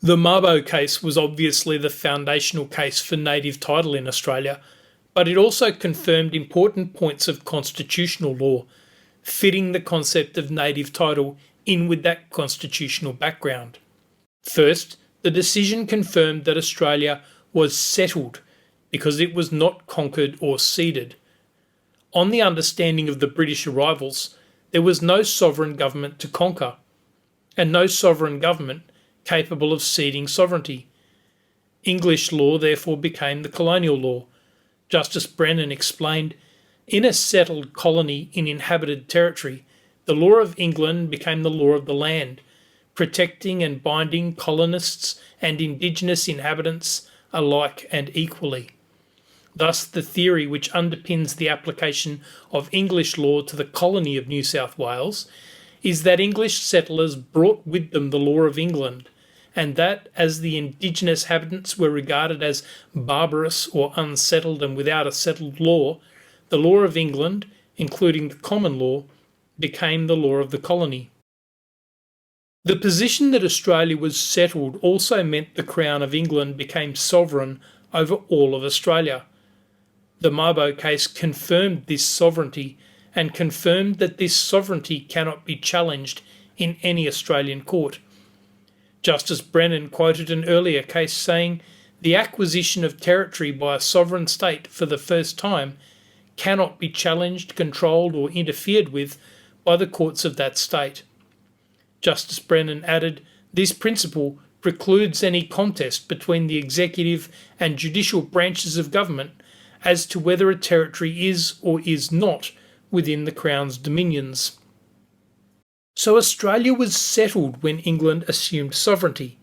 The Mabo case was obviously the foundational case for native title in Australia, but it also confirmed important points of constitutional law, fitting the concept of native title in with that constitutional background. First, the decision confirmed that Australia was settled because it was not conquered or ceded. On the understanding of the British arrivals, there was no sovereign government to conquer, and no sovereign government capable of ceding sovereignty. English law therefore became the colonial law. Justice Brennan explained, in a settled colony in inhabited territory, the law of England became the law of the land, protecting and binding colonists and indigenous inhabitants alike and equally. Thus, the theory which underpins the application of English law to the colony of New South Wales is that English settlers brought with them the law of England, and that as the indigenous inhabitants were regarded as barbarous or unsettled and without a settled law, the law of England, including the common law, became the law of the colony. The position that Australia was settled also meant the Crown of England became sovereign over all of Australia. The Mabo case confirmed this sovereignty and confirmed that this sovereignty cannot be challenged in any Australian court. Justice Brennan quoted an earlier case saying, "The acquisition of territory by a sovereign state for the first time cannot be challenged, controlled or interfered with by the courts of that state." Justice Brennan added, "This principle precludes any contest between the executive and judicial branches of government as to whether a territory is or is not within the Crown's dominions." So Australia was settled when England assumed sovereignty.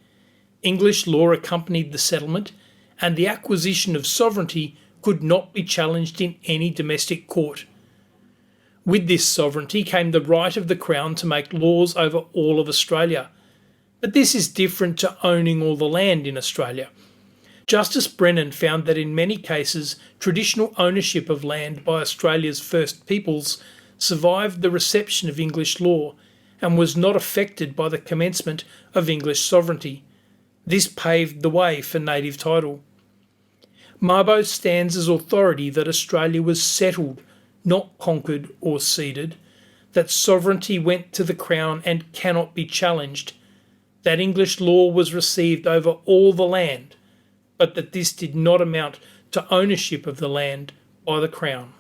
English law accompanied the settlement, and the acquisition of sovereignty could not be challenged in any domestic court. With this sovereignty came the right of the Crown to make laws over all of Australia. But this is different to owning all the land in Australia. Justice Brennan found that in many cases, traditional ownership of land by Australia's First Peoples survived the reception of English law and was not affected by the commencement of English sovereignty. This paved the way for native title. Mabo stands as authority that Australia was settled, not conquered or ceded, that sovereignty went to the Crown and cannot be challenged, that English law was received over all the land, but that this did not amount to ownership of the land by the Crown.